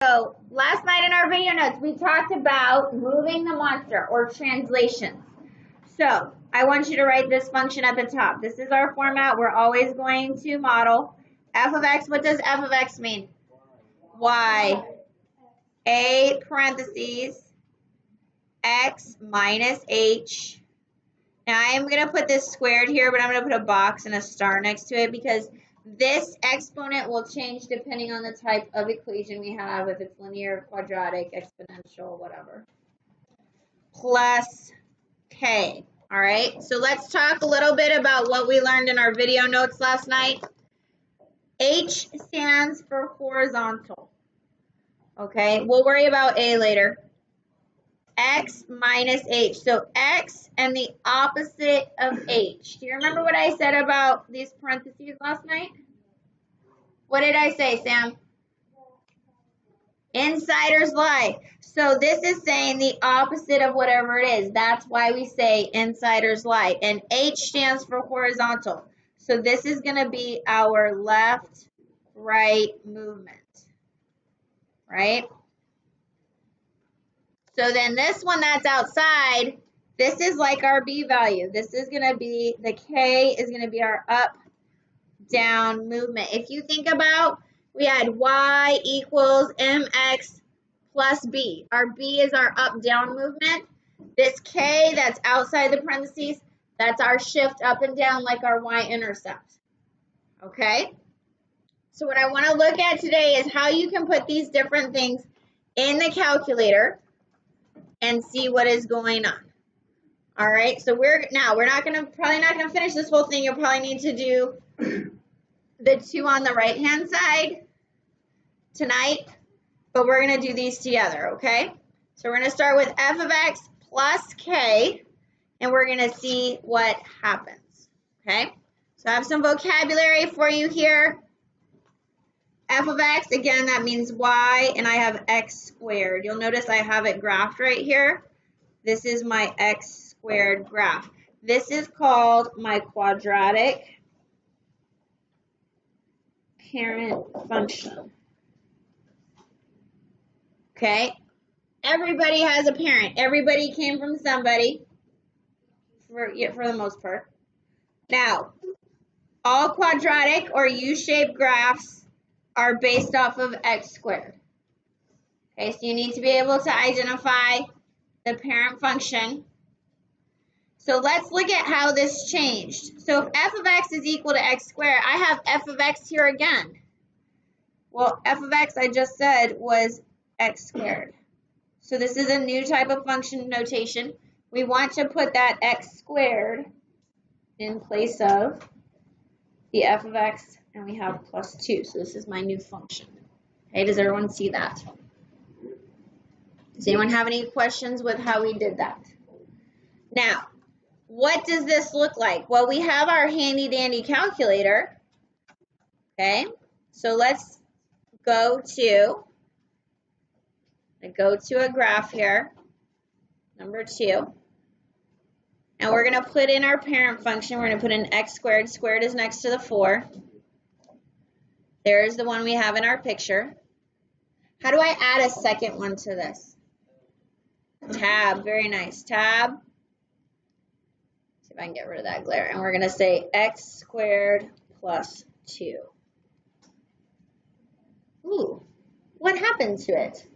So last night in our video notes, we talked about moving the monster or translations. So I want you to write this function at the top. This is our format. We're always going to model f of x. What does f of x mean? Y, a parentheses, x minus h. Now I am going to put this squared here, but I'm going to put a box and a star next to it because this exponent will change depending on the type of equation we have, if it's linear, quadratic, exponential, whatever. Plus k. All right, so let's talk a little bit about what we learned in our video notes last night. H stands for horizontal. Okay, we'll worry about A later. X minus H. So X and the opposite of H. Do you remember what I said about these parentheses last night? What did I say, Sam? Insiders lie. So this is saying the opposite of whatever it is. That's why we say insiders lie. And H stands for horizontal. So this is going to be our left-right movement. Right? So then this one that's outside, this is like our B value. This is going to be, the K is going to be our up, down movement. If you think about, we had Y equals MX plus B. Our B is our up, down movement. This K that's outside the parentheses, that's our shift up and down like our Y-intercept. Okay? So what I want to look at today is how you can put these different things in the calculator and see what is going on. All right, so we're probably not gonna finish this whole thing. You'll probably need to do the two on the right hand side tonight, but we're gonna do these together, okay? So we're gonna start with f of x plus k, and we're gonna see what happens, okay? So I have some vocabulary for you here. F of x, again, that means y, and I have x squared. You'll notice I have it graphed right here. This is my x squared graph. This is called my quadratic parent function. Okay? Everybody has a parent. Everybody came from somebody, for the most part. Now, all quadratic or U-shaped graphs are based off of x squared. Okay, so you need to be able to identify the parent function. So let's look at how this changed. So if f of x is equal to x squared, I have f of x here again. Well, f of x, I just said, was x squared. So this is a new type of function notation. We want to put that x squared in place of the f of x, and we have plus 2. So this is my new function. Okay, does everyone see that? Does anyone have any questions with how we did that? Now, what does this look like? Well, we have our handy dandy calculator. Okay, so let's go to a graph here, number 2. And we're going to put in our parent function. We're going to put in x squared. Squared is next to the 4. There's the one we have in our picture. How do I add a second one to this? Tab. Very nice. Tab. See if I can get rid of that glare. And we're going to say x squared plus 2. Ooh. What happened to it?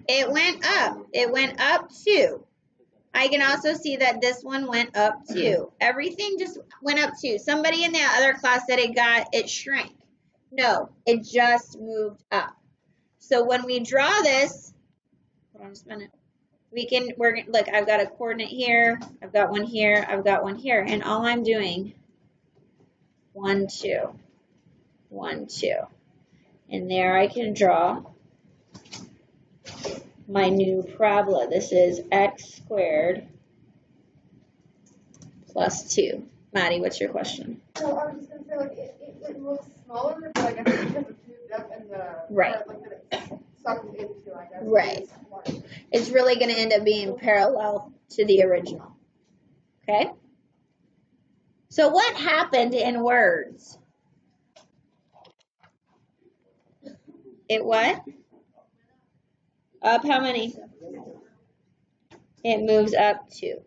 It went up. It went up 2. I can also see that this one went up 2. Everything just went up 2. Somebody in the other class said it shrank. No, it just moved up. So when we draw this, hold on just a minute. Look, I've got a coordinate here. I've got one here. I've got one here. And all I'm doing, 1, 2, 1, 2. And there I can draw my new parabola. This is x squared plus 2. Maddie, what's your question? So I was just going to say, like, it looks smaller, but I guess it's because it's moved up and the right. Like that it's sucked into, I guess. Right. It's really going to end up being parallel to the original. Okay? So what happened in words? It what? Up how many? It moves up 2.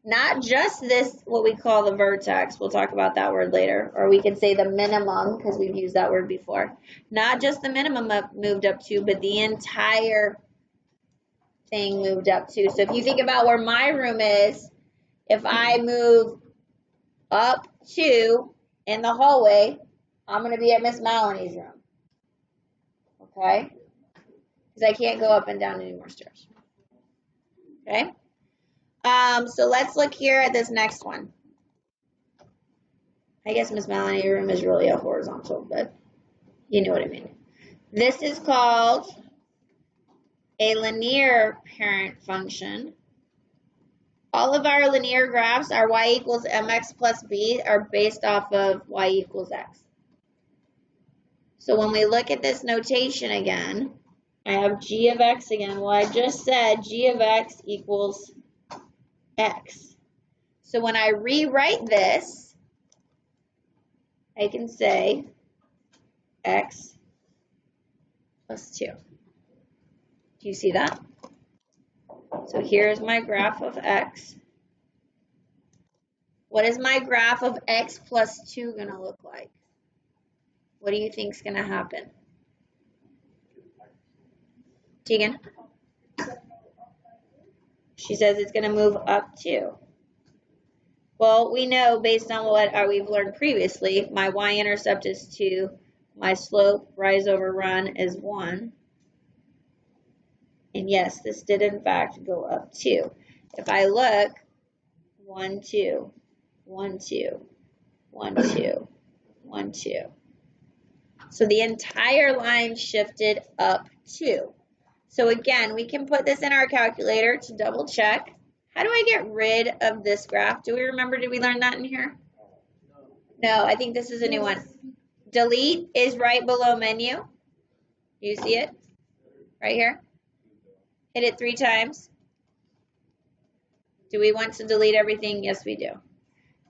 Not just this, what we call the vertex. We'll talk about that word later. Or we can say the minimum, because we've used that word before. Not just the minimum moved up 2, but the entire thing moved up 2. So if you think about where my room is, if I move up 2 in the hallway, I'm going to be at Miss Melanie's room. Okay? Because I can't go up and down any more stairs. Okay? So let's look here at this next one. I guess Miss Melanie's room is really a horizontal, but you know what I mean. This is called a linear parent function. All of our linear graphs, our y equals mx plus b, are based off of y equals x. So when we look at this notation again, I have g of x again. Well, I just said g of x equals x. So when I rewrite this, I can say x plus 2. Do you see that? So here's my graph of x. What is my graph of x plus 2 going to look like? What do you think is going to happen? Tegan? She says it's going to move up 2. Well, we know based on what we've learned previously, my y-intercept is 2. My slope, rise over run, is 1. And yes, this did in fact go up 2. If I look, 1, 2, 1, 2, 1, 2, 1, 2. So the entire line shifted up 2. So again, we can put this in our calculator to double check. How do I get rid of this graph? Do we remember, did we learn that in here? No, I think this is a new one. Delete is right below menu. You see it? Right here. Hit it 3 times. Do we want to delete everything? Yes, we do.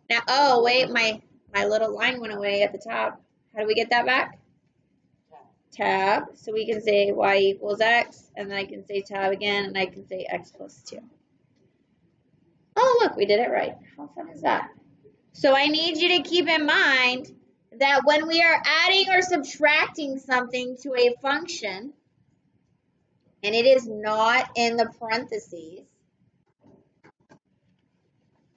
Now, oh, wait, my little line went away at the top. How do we get that back? Tab. So we can say y equals x, and then I can say tab again, and I can say x plus 2. Oh, look, we did it right. How fun is that? So I need you to keep in mind that when we are adding or subtracting something to a function, and it is not in the parentheses,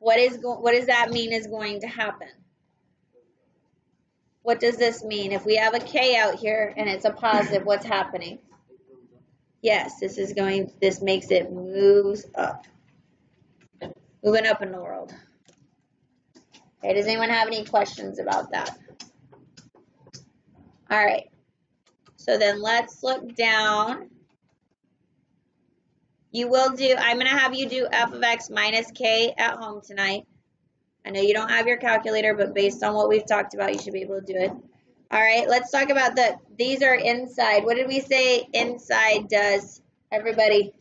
what does that mean is going to happen? What does this mean? If we have a k out here and it's a positive, what's happening? Yes, this makes it moves up. Moving up in the world. Okay, does anyone have any questions about that? All right. So then let's look down. I'm going to have you do f of x minus k at home tonight. I know you don't have your calculator, but based on what we've talked about, you should be able to do it. All right, let's talk about these are inside. What did we say inside does? Everybody.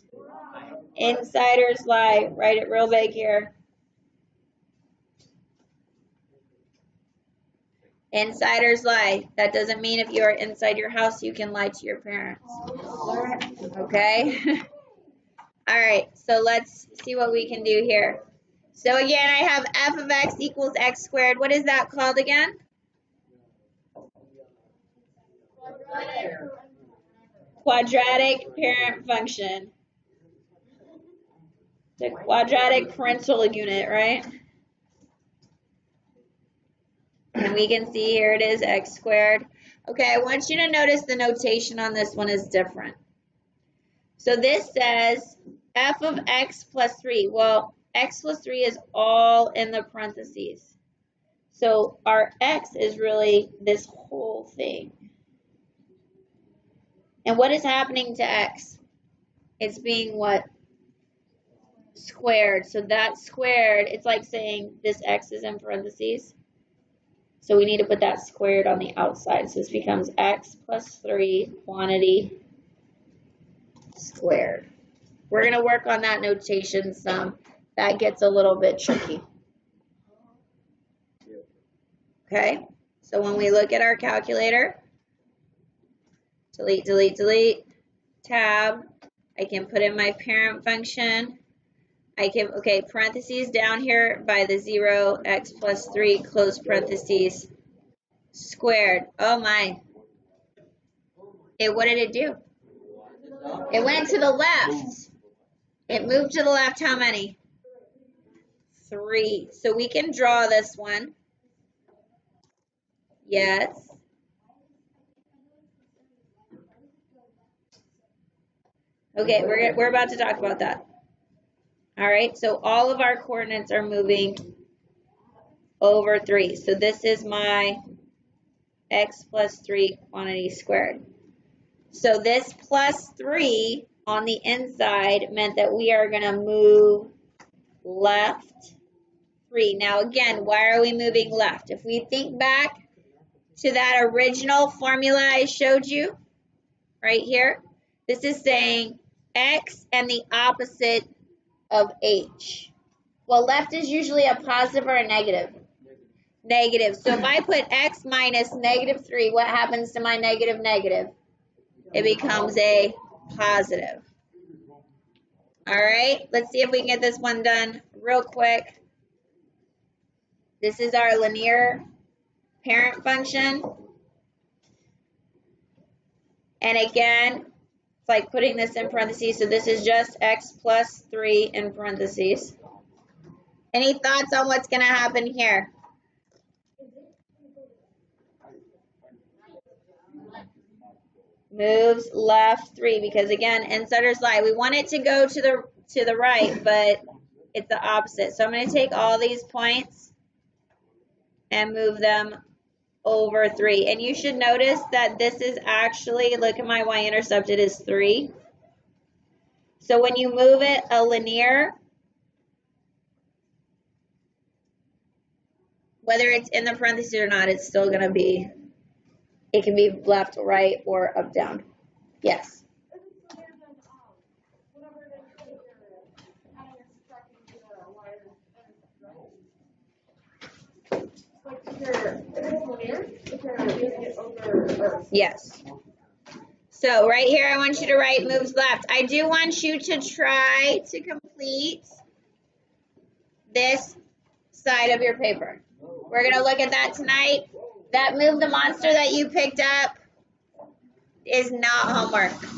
Insiders lie. Write it real big here. Insiders lie. That doesn't mean if you are inside your house, you can lie to your parents. Okay? All right, so let's see what we can do here. So again, I have f of x equals x squared. What is that called again? Quadratic parent function. The quadratic parental unit, right? And we can see here it is x squared. Okay, I want you to notice the notation on this one is different. So this says f of x plus 3. Well, x plus 3 is all in the parentheses. So our x is really this whole thing. And what is happening to x? It's being what? Squared. So that squared, it's like saying this x is in parentheses. So we need to put that squared on the outside. So this becomes x plus 3 quantity squared. We're going to work on that notation some. That gets a little bit tricky. Okay, so when we look at our calculator, delete, delete, delete, tab. I can put in my parent function. I can, okay, parentheses down here by the 0, x plus 3, close parentheses, squared. Oh my. What did it do? It went to the left. It moved to the left how many? 3. So we can draw this one. Yes. Okay, we're about to talk about that. All right, so all of our coordinates are moving over 3. So this is my x plus 3 quantity squared. So this plus 3 on the inside meant that we are going to move left 3. Now again, why are we moving left? If we think back to that original formula I showed you right here, this is saying x and the opposite of h. Well, left is usually a positive or a negative? Negative. So if I put x minus negative 3, what happens to my negative negative? It becomes a positive. All right, let's see if we can get this one done real quick. This is our linear parent function. And again, it's like putting this in parentheses. So this is just x plus 3 in parentheses. Any thoughts on what's going to happen here? Moves left 3 because again, insider's lie. We want it to go to the right, but it's the opposite. So I'm going to take all these points and move them over 3. And you should notice that this is actually, look at my y-intercept, it is 3. So when you move it a linear, whether it's in the parentheses or not, it's still going to be, it can be left, right, or up, down. Yes. Yes. So right here, I want you to write moves left. I do want you to try to complete this side of your paper. We're going to look at that tonight. That move the monster that you picked up is not homework.